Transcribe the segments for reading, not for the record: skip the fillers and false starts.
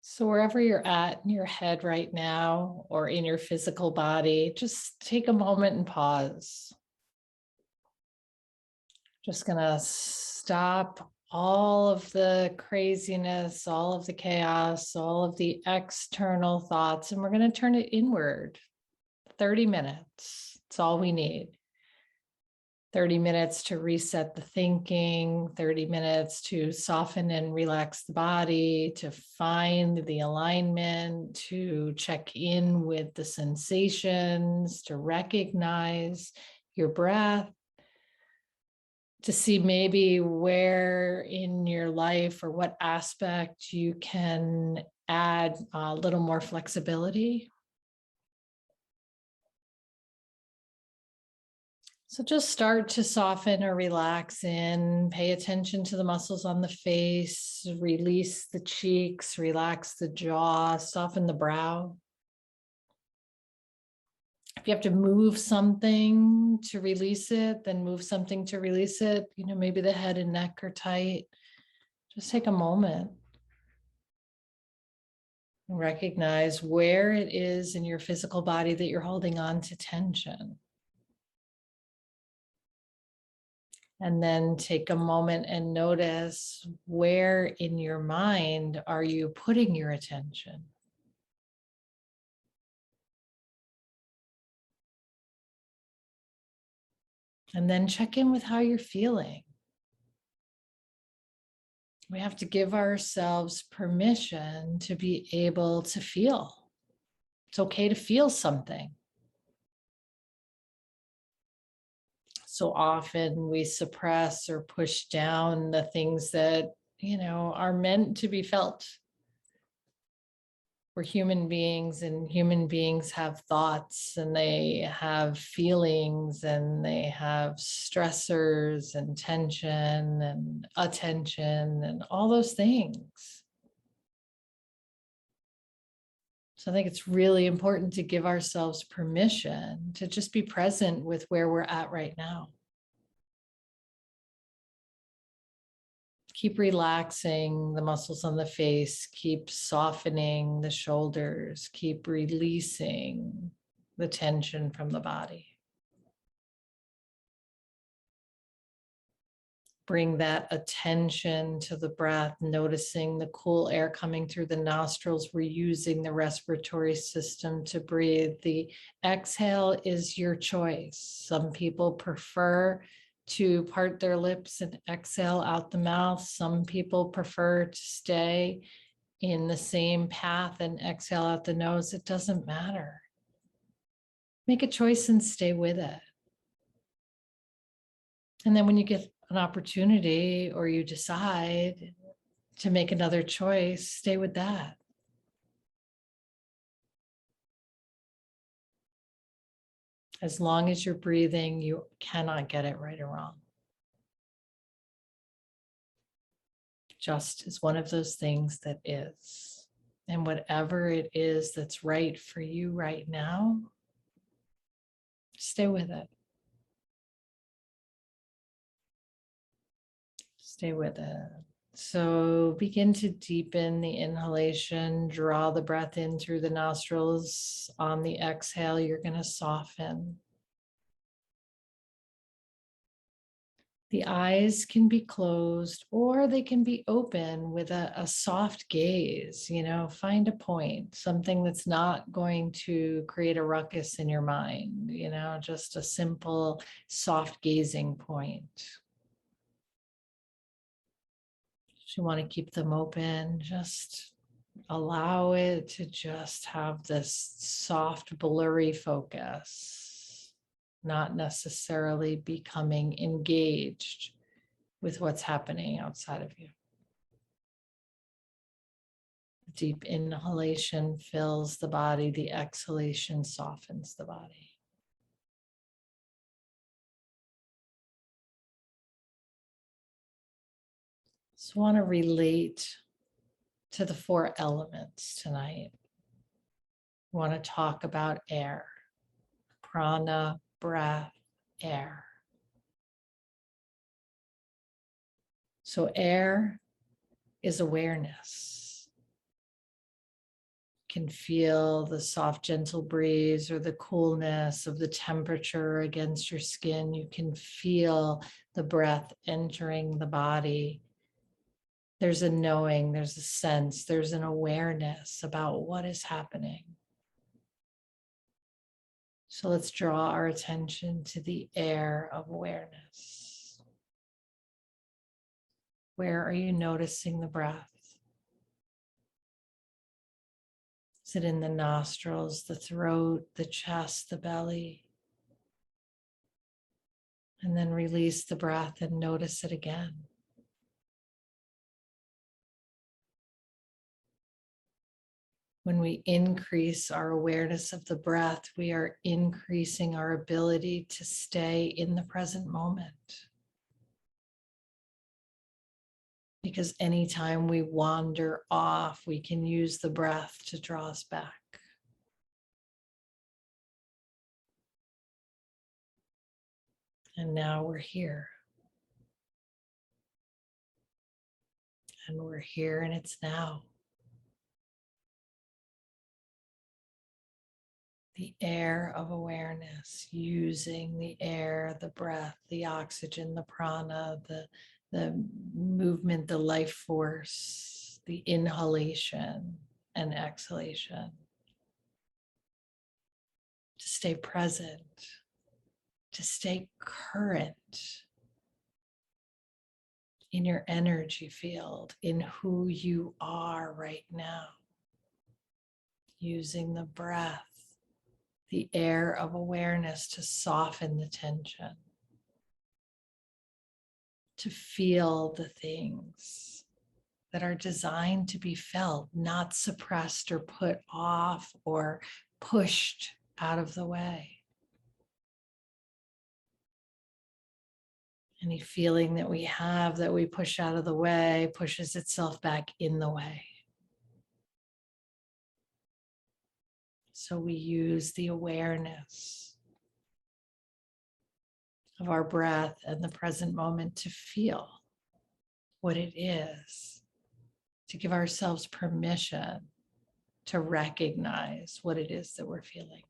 So wherever you're at in your head right now or in your physical body, just take a moment and pause. Just gonna stop all of the craziness, all of the chaos, all of the external thoughts, and we're gonna turn it inward. 30 minutes. It's all we need. 30 minutes to reset the thinking, 30 minutes to soften and relax the body, to find the alignment, to check in with the sensations, to recognize your breath, to see maybe where in your life or what aspect you can add a little more flexibility. So just start to soften or relax in, pay attention to the muscles on the face, release the cheeks, relax the jaw, soften the brow. If you have to move something to release it, then move something to release it. Maybe the head and neck are tight. Just take a moment and recognize where it is in your physical body that you're holding on to tension. And then take a moment and notice where in your mind are you putting your attention? And then check in with how you're feeling. We have to give ourselves permission to be able to feel. It's okay to feel something. So often we suppress or push down the things that, are meant to be felt. We're human beings, and human beings have thoughts and they have feelings and they have stressors and tension and attention and all those things. So I think it's really important to give ourselves permission to just be present with where we're at right now. Keep relaxing the muscles on the face, keep softening the shoulders, keep releasing the tension from the body. Bring that attention to the breath, noticing the cool air coming through the nostrils. We're using the respiratory system to breathe. The exhale is your choice. Some people prefer to part their lips and exhale out the mouth. Some people prefer to stay in the same path and exhale out the nose. It doesn't matter. Make a choice and stay with it. And then when you get an opportunity or you decide to make another choice, stay with that. As long as you're breathing, you cannot get it right or wrong. Just is one of those things that is. And whatever it is that's right for you right now, stay with it. Stay with it. So begin to deepen the inhalation, draw the breath in through the nostrils. On the exhale, you're going to soften. The eyes can be closed or they can be open with a soft gaze. Find a point, something that's not going to create a ruckus in your mind, just a simple soft gazing point. If you want to keep them open, just allow it to just have this soft, blurry focus, not necessarily becoming engaged with what's happening outside of you. Deep inhalation fills the body, the exhalation softens the body. So I want to relate to the 4 elements tonight. I want to talk about air, prana, breath, air. So air is awareness. Can feel the soft, gentle breeze or the coolness of the temperature against your skin. You can feel the breath entering the body. There's a knowing, there's a sense, there's an awareness about what is happening. So let's draw our attention to the air of awareness. Where are you noticing the breath? Is it in the nostrils, the throat, the chest, the belly? And then release the breath and notice it again. When we increase our awareness of the breath, we are increasing our ability to stay in the present moment. Because anytime we wander off, we can use the breath to draw us back. And now we're here. And we're here and it's now. The air of awareness, using the air, the breath, the oxygen, the prana, the movement, the life force, the inhalation and exhalation. To stay present, to stay current in your energy field, in who you are right now. Using the breath, the air of awareness to soften the tension. To feel the things that are designed to be felt, not suppressed or put off or pushed out of the way. Any feeling that we have that we push out of the way pushes itself back in the way. So we use the awareness of our breath and the present moment to feel what it is, to give ourselves permission to recognize what it is that we're feeling.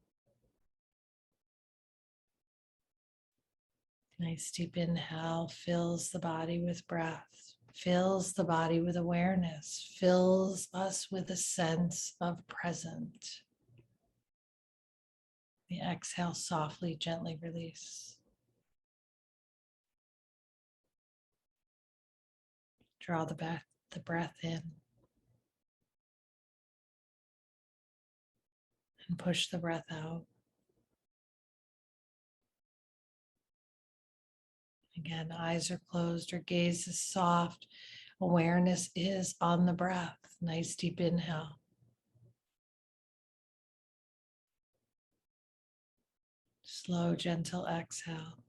Nice deep inhale fills the body with breath, fills the body with awareness, fills us with a sense of present. The exhale softly, gently release. Draw the breath in and push the breath out. Again, eyes are closed, our gaze is soft. Awareness is on the breath. Nice deep inhale. Slow, gentle exhale.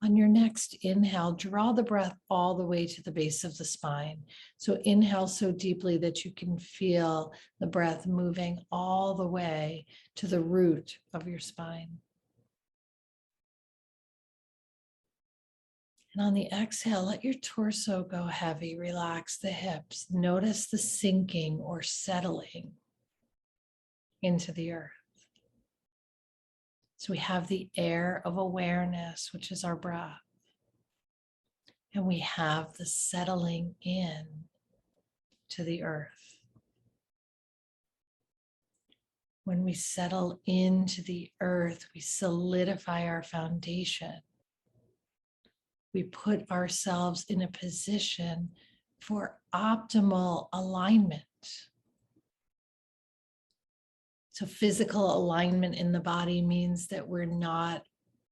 On your next inhale, draw the breath all the way to the base of the spine. So inhale so deeply that you can feel the breath moving all the way to the root of your spine. And on the exhale, let your torso go heavy. Relax the hips. Notice the sinking or settling into the earth. So we have the air of awareness, which is our breath. And we have the settling in to the earth. When we settle into the earth, we solidify our foundation. We put ourselves in a position for optimal alignment. So physical alignment in the body means that we're not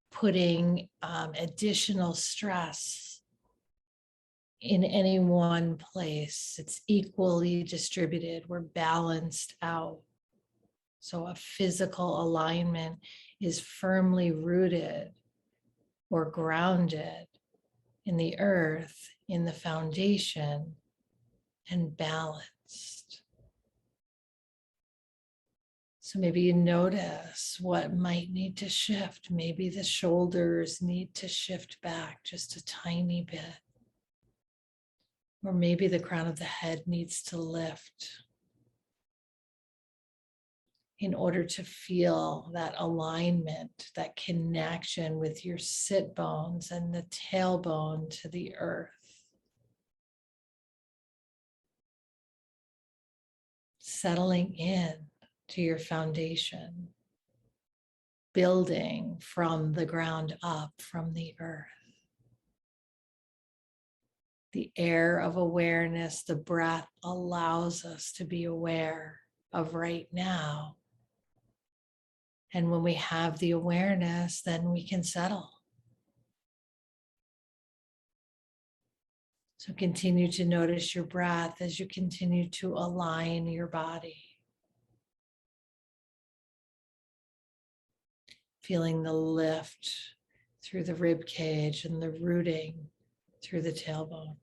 putting additional stress in any one place. It's equally distributed. We're balanced out. So a physical alignment is firmly rooted or grounded in the earth, in the foundation, and balanced. So maybe you notice what might need to shift. Maybe the shoulders need to shift back just a tiny bit. Or maybe the crown of the head needs to lift in order to feel that alignment, that connection with your sit bones and the tailbone to the earth. Settling in to your foundation, building from the ground up, from the earth. The air of awareness, the breath allows us to be aware of right now. And when we have the awareness, then we can settle. So continue to notice your breath as you continue to align your body. Feeling the lift through the rib cage and the rooting through the tailbone.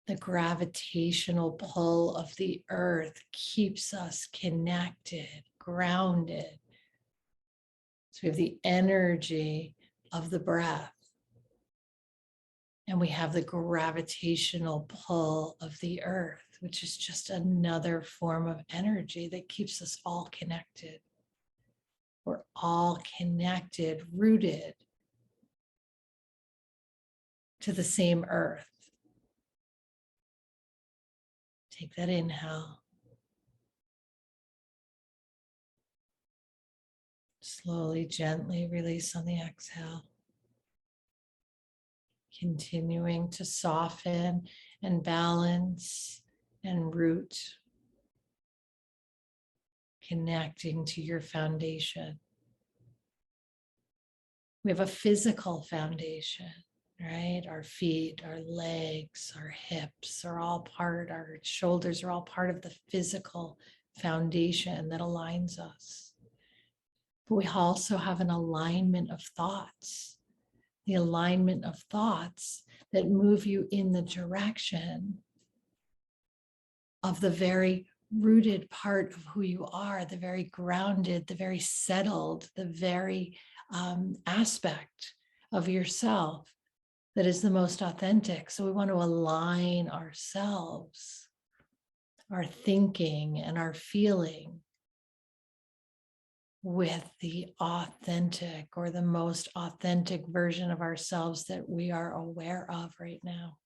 The gravitational pull of the earth keeps us connected, grounded. So we have the energy of the breath, and we have the gravitational pull of the earth, which is just another form of energy that keeps us all connected. We're all connected, rooted to the same earth. Take that inhale. Slowly, gently release on the exhale. Continuing to soften and balance and root. Connecting to your foundation. We have a physical foundation, right? Our feet, our legs, our hips are all part, our shoulders are all part of the physical foundation that aligns us. But we also have an alignment of thoughts, the alignment of thoughts that move you in the direction of the very rooted part of who you are, the very grounded, the very settled, the very aspect of yourself that is the most authentic. So we want to align ourselves, our thinking and our feeling with the authentic or the most authentic version of ourselves that we are aware of right now.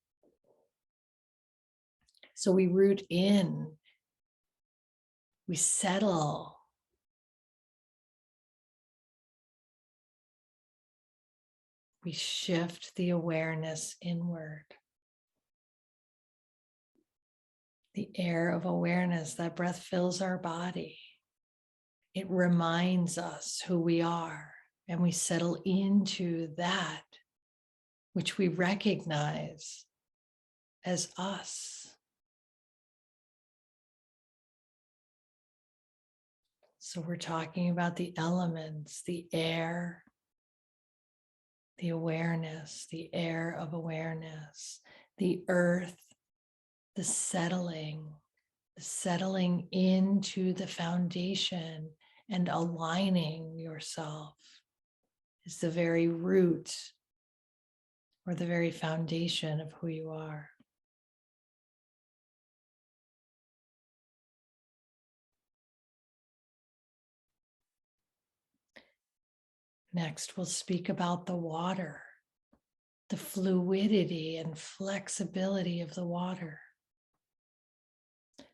So we root in, we settle. We shift the awareness inward. The air of awareness, that breath fills our body. It reminds us who we are, and we settle into that which we recognize as us. So we're talking about the elements, the air, the awareness, the air of awareness, the earth, the settling into the foundation and aligning yourself is the very root or the very foundation of who you are. Next, we'll speak about the water, the fluidity and flexibility of the water.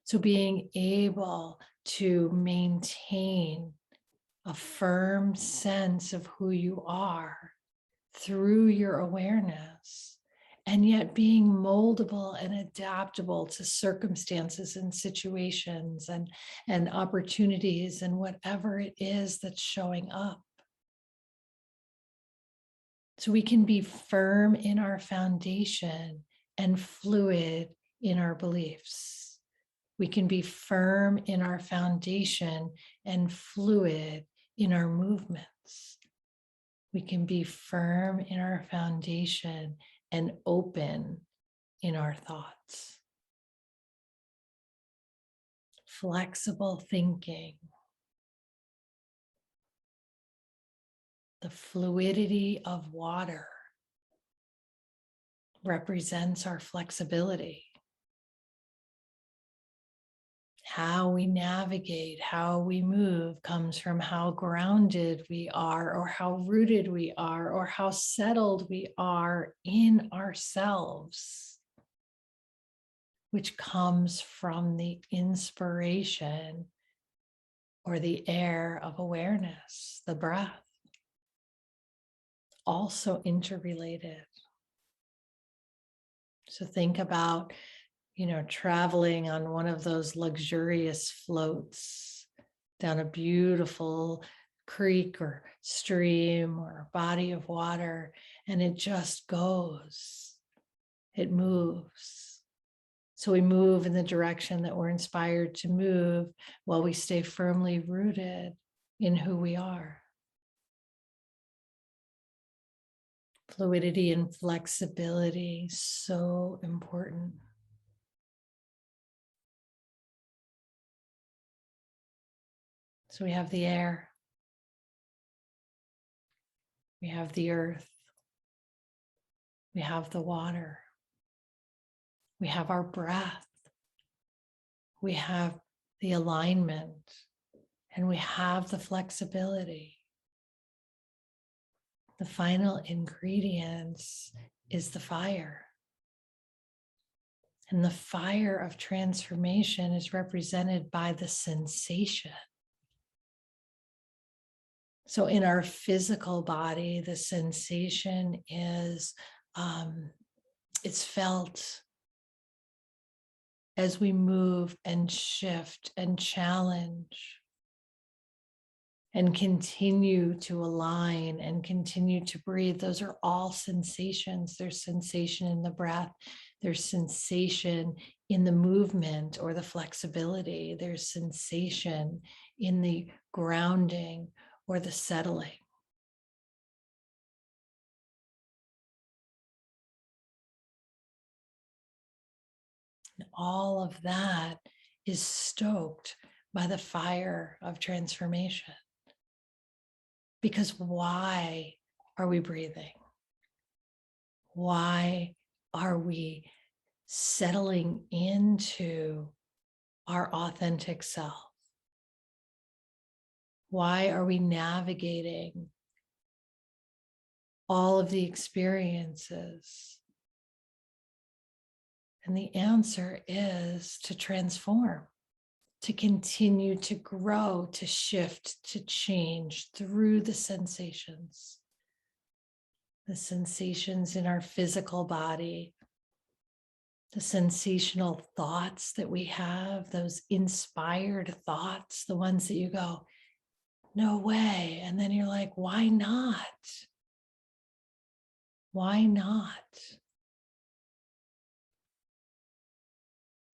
So being able to maintain a firm sense of who you are through your awareness, and yet being moldable and adaptable to circumstances and situations and opportunities and whatever it is that's showing up. So we can be firm in our foundation and fluid in our beliefs. We can be firm in our foundation and fluid in our movements. We can be firm in our foundation and open in our thoughts. Flexible thinking. The fluidity of water represents our flexibility. How we navigate, how we move comes from how grounded we are, or how rooted we are, or how settled we are in ourselves, which comes from the inspiration or the air of awareness, the breath, also interrelated. So think about, traveling on one of those luxurious floats down a beautiful creek or stream or body of water, and it just goes, it moves. So we move in the direction that we're inspired to move while we stay firmly rooted in who we are. Fluidity and flexibility, so important. So we have the air, we have the earth, we have the water, we have our breath, we have the alignment, and we have the flexibility. The final ingredients is the fire. And the fire of transformation is represented by the sensation. So in our physical body, the sensation is, it's felt as we move and shift and challenge and continue to align and continue to breathe. Those are all sensations. There's sensation in the breath. There's sensation in the movement or the flexibility. There's sensation in the grounding or the settling. And all of that is stoked by the fire of transformation. Because why are we breathing? Why are we settling into our authentic self? Why are we navigating all of the experiences? And the answer is to transform, to continue to grow, to shift, to change through the sensations in our physical body, the sensational thoughts that we have, those inspired thoughts, the ones that you go, no way. And then you're like, why not? Why not?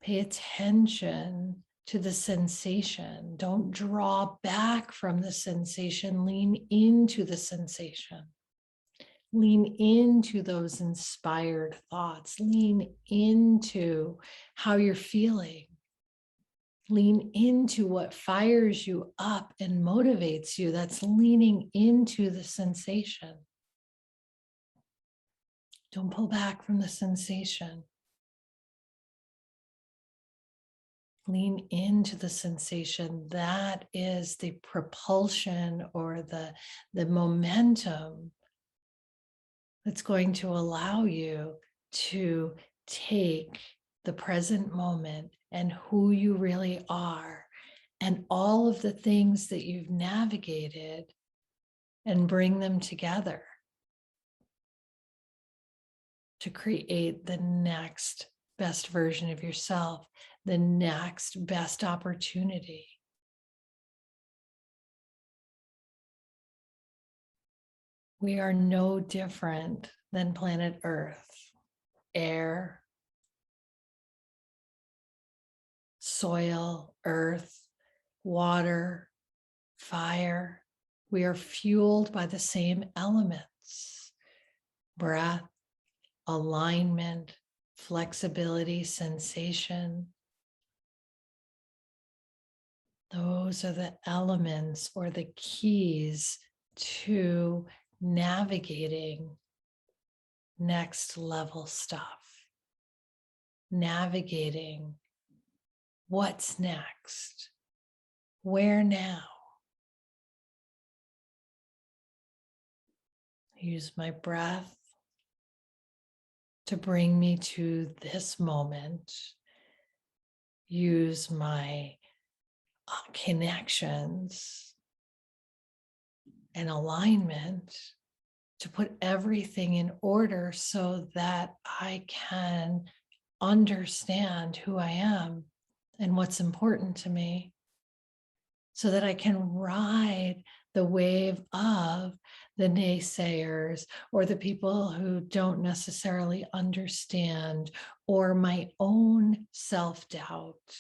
Pay attention to the sensation. Don't draw back from the sensation. Lean into the sensation. Lean into those inspired thoughts. Lean into how you're feeling. Lean into what fires you up and motivates you. That's leaning into the sensation. Don't pull back from the sensation. Lean into the sensation. That is the propulsion or the momentum that's going to allow you to take the present moment and who you really are and all of the things that you've navigated and bring them together to create the next best version of yourself, the next best opportunity. We are no different than planet Earth, air, soil, earth, water, fire. We are fueled by the same elements: breath, alignment, flexibility, sensation. Those are the elements or the keys to navigating next level stuff, navigating what's next, where now. Use my breath to bring me to this moment. Use my connections and alignment to put everything in order so that I can understand who I am and what's important to me, so that I can ride the wave of the naysayers or the people who don't necessarily understand, or my own self-doubt,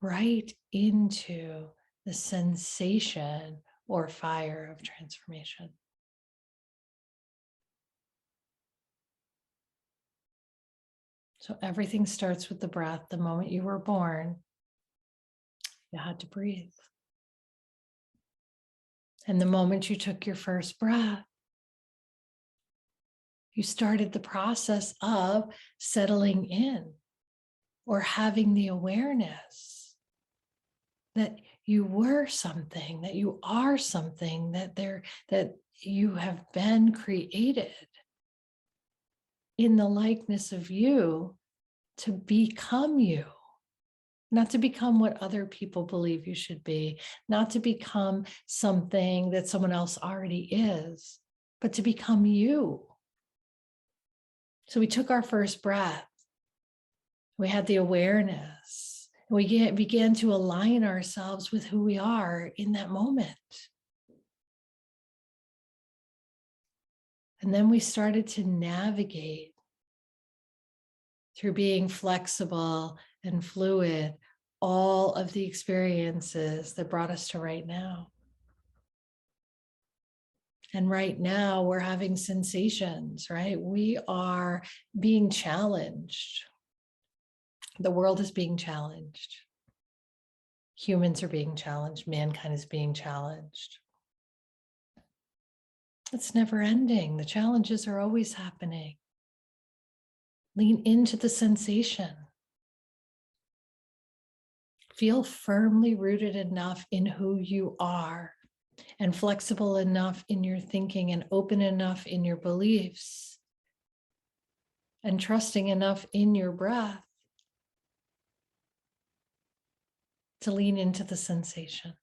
right into the sensation or fire of transformation. So everything starts with the breath. The moment you were born, you had to breathe. And the moment you took your first breath, you started the process of settling in or having the awareness that you were something, that you are something, that you have been created in the likeness of you to become you. Not to become what other people believe you should be, not to become something that someone else already is, but to become you. So we took our first breath. We had the awareness. We began to align ourselves with who we are in that moment. And then we started to navigate through being flexible and fluid, all of the experiences that brought us to right now. And right now we're having sensations, right? We are being challenged. The world is being challenged. Humans are being challenged. Mankind is being challenged. It's never ending. The challenges are always happening. Lean into the sensation. Feel firmly rooted enough in who you are, and flexible enough in your thinking, and open enough in your beliefs, and trusting enough in your breath to lean into the sensation.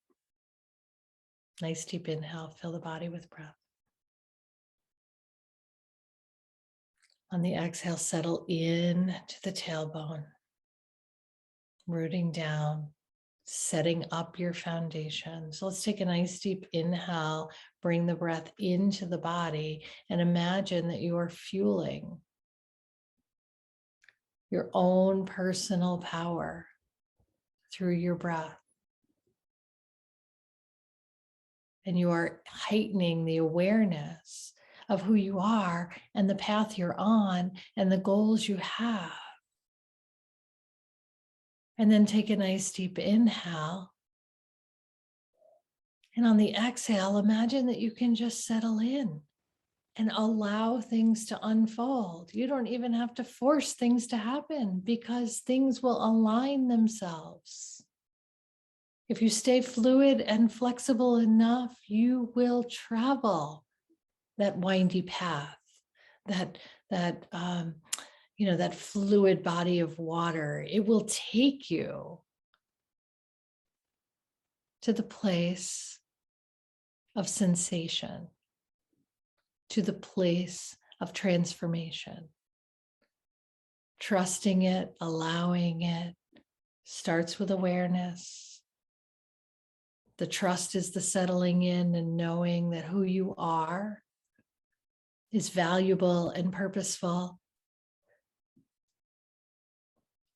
Nice deep inhale, fill the body with breath. On the exhale, settle in to the tailbone, rooting down, setting up your foundation. So let's take a nice deep inhale, bring the breath into the body, and imagine that you are fueling your own personal power through your breath. And you are heightening the awareness of who you are and the path you're on and the goals you have. And then take a nice deep inhale. And on the exhale, imagine that you can just settle in and allow things to unfold. You don't even have to force things to happen, because things will align themselves. If you stay fluid and flexible enough, you will travel that windy path, that fluid body of water. It will take you to the place of sensation, to the place of transformation. Trusting it, allowing it, starts with awareness. The trust is the settling in and knowing that who you are is valuable and purposeful.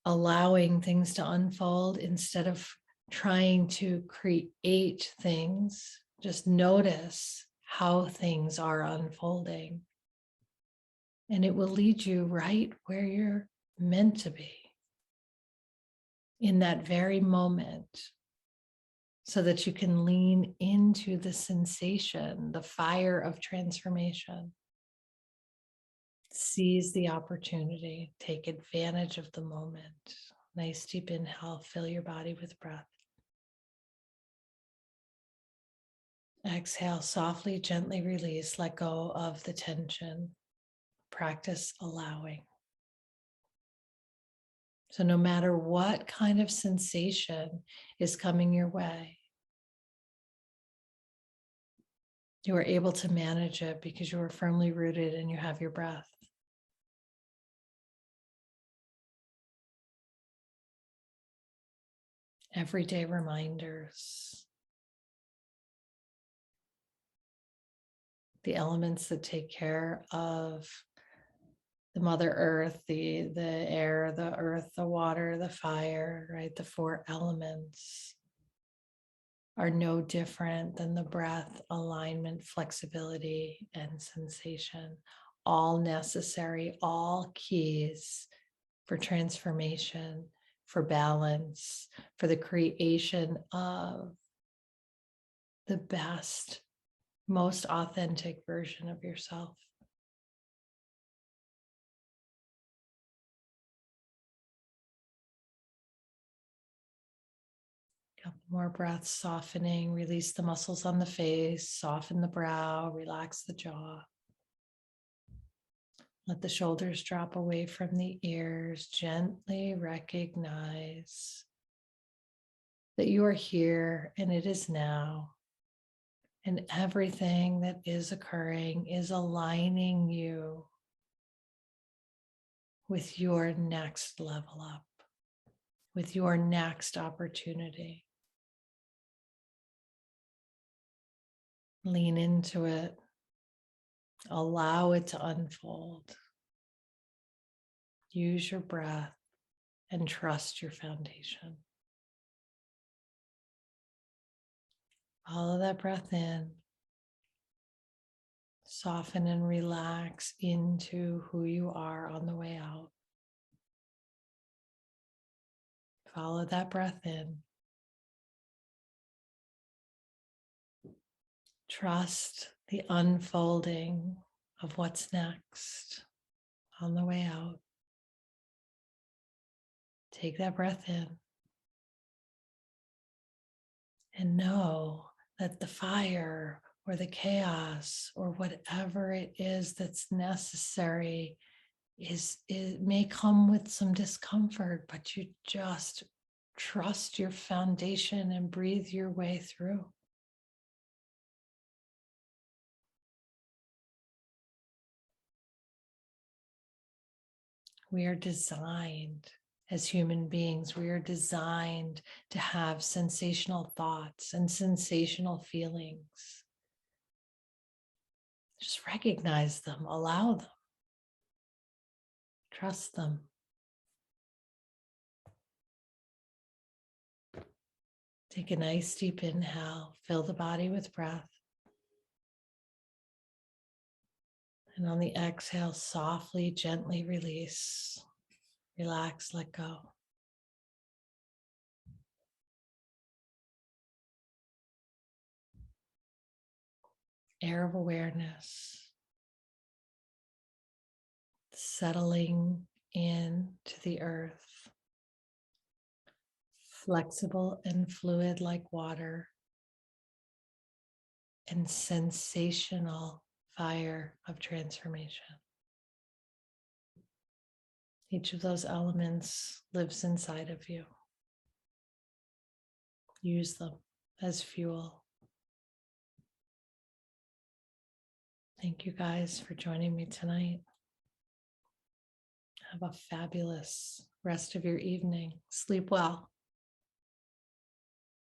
Allowing things to unfold instead of trying to create things. Just notice how things are unfolding. And it will lead you right where you're meant to be in that very moment, so that you can lean in into the sensation, the fire of transformation. Seize the opportunity, take advantage of the moment. Nice deep inhale, fill your body with breath. Exhale, softly, gently release, let go of the tension. Practice allowing. So no matter what kind of sensation is coming your way, you are able to manage it because you are firmly rooted and you have your breath. Everyday reminders. The elements that take care of the Mother Earth, the air, the earth, the water, the fire, right? The four elements are no different than the breath, alignment, flexibility, and sensation. All necessary, all keys for transformation, for balance, for the creation of the best, most authentic version of yourself. Couple more breaths, softening, release the muscles on the face, soften the brow, relax the jaw. Let the shoulders drop away from the ears. Gently recognize that you are here and it is now. And everything that is occurring is aligning you with your next level up, with your next opportunity. Lean into it. Allow it to unfold. Use your breath and trust your foundation. Follow that breath in. Soften and relax into who you are on the way out. Follow that breath in. Trust the unfolding of what's next on the way out. Take that breath in and know that the fire or the chaos or whatever it is that's necessary it may come with some discomfort, but you just trust your foundation and breathe your way through. We are designed as human beings, we are designed to have sensational thoughts and sensational feelings. Just recognize them, allow them, trust them. Take a nice deep inhale, fill the body with breath. And on the exhale, softly, gently release. Relax, let go. Air of awareness. Settling into the earth. Flexible and fluid like water. And sensational fire of transformation. Each of those elements lives inside of you. Use them as fuel. Thank you guys for joining me tonight. Have a fabulous rest of your evening. Sleep well.